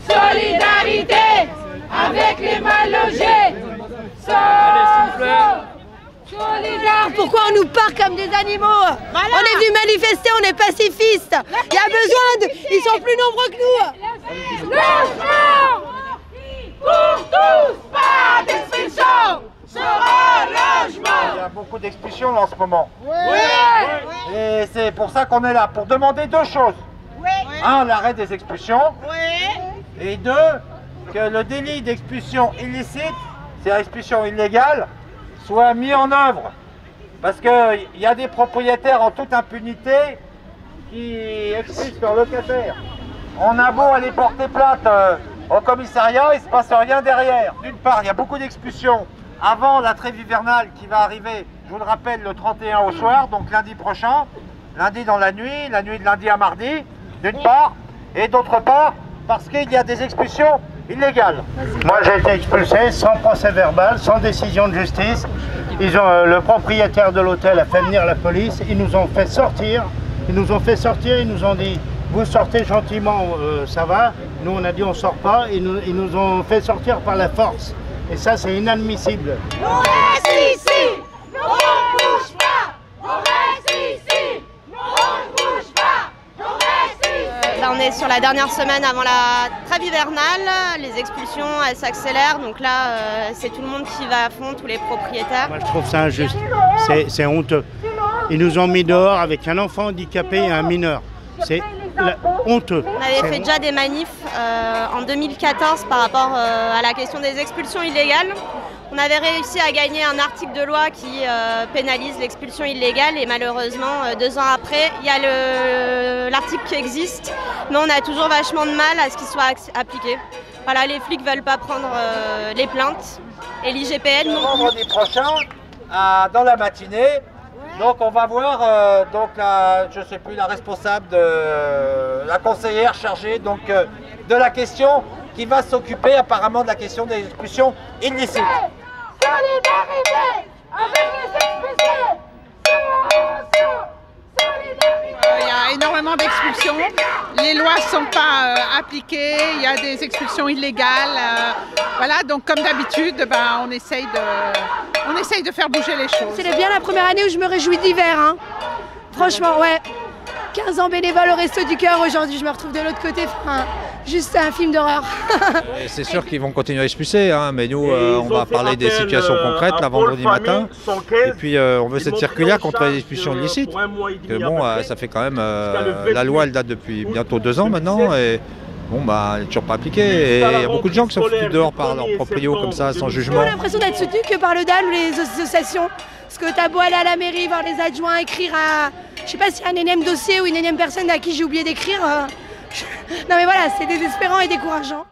Solidarité avec les mal logés. Pourquoi on nous part comme des animaux? Voilà. On est venus manifester, on est pacifistes. Il y a besoin de... Ils sont plus nombreux que nous. Logement pour tous, pas d'expulsion. Sera logement. Il y a beaucoup d'expulsions en ce moment. Oui. Et c'est pour ça qu'on est là, pour demander deux choses. Oui. Un, l'arrêt des expulsions. Oui. Et deux, que le délit d'expulsion illicite, c'est expulsion illégale, soit mis en œuvre. Parce qu'il y a des propriétaires en toute impunité qui expulsent leurs locataires. On a beau aller porter plainte au commissariat, il ne se passe rien derrière. D'une part, il y a beaucoup d'expulsions avant la trêve hivernale qui va arriver, je vous le rappelle, le 31 au soir, donc lundi prochain, lundi dans la nuit de lundi à mardi, d'une part, et d'autre part, parce qu'il y a des expulsions illégales. Moi j'ai été expulsé sans procès verbal, sans décision de justice. Le propriétaire de l'hôtel a fait venir la police, ils nous ont fait sortir, ils nous ont dit vous sortez gentiment, ça va. Nous on a dit on sort pas, ils nous ont fait sortir par la force. Et ça c'est inadmissible. On reste ici, on ne bouge pas, on reste ici, on ne bouge pas, on reste ici. Là on est sur la dernière semaine avant la trêve hivernale, les expulsions elles s'accélèrent, donc là c'est tout le monde qui va à fond, tous les propriétaires. Moi je trouve ça injuste, c'est honteux. Ils nous ont mis dehors avec un enfant handicapé et un mineur. C'est honteux. On avait fait déjà des manifs en 2014 par rapport à la question des expulsions illégales. On avait réussi à gagner un article de loi qui pénalise l'expulsion illégale et malheureusement 2 ans après, il y a l'article qui existe, mais on a toujours vachement de mal à ce qu'il soit appliqué. Voilà, les flics ne veulent pas prendre les plaintes et l'IGPN non plus. Vendredi prochain, dans la matinée, donc on va voir donc je sais plus, la responsable de la conseillère chargée donc de la question qui va s'occuper apparemment de la question des expulsions illicites. Solidarité avec les expulsés. Il y a énormément d'expulsions, les lois ne sont pas appliquées, il y a des expulsions illégales. Voilà, donc comme d'habitude, on essaye de faire bouger les choses. C'est bien la première année où je me réjouis de l'hiver. Hein. Franchement, ouais. 15 ans bénévole au Resto du Cœur, aujourd'hui je me retrouve de l'autre côté, juste un film d'horreur. C'est sûr qu'ils vont continuer à expulser, hein, mais nous on va parler des situations concrètes là vendredi matin. Et puis on veut cette circulaire contre les expulsions illicites. Que bon, ça fait quand même, la loi elle date depuis bientôt 2 ans maintenant. Et bon, elle n'est toujours pas appliquée. Et il y a beaucoup de gens qui sont foutus dehors par leurs proprios comme ça, sans jugement. J'ai l'impression d'être soutenu que par le DAL ou les associations. Parce que t'as beau aller à la mairie, voir les adjoints, écrire à... Je sais pas s'il y a un énième dossier ou une énième personne à qui j'ai oublié d'écrire. Non mais voilà, c'est désespérant et décourageant.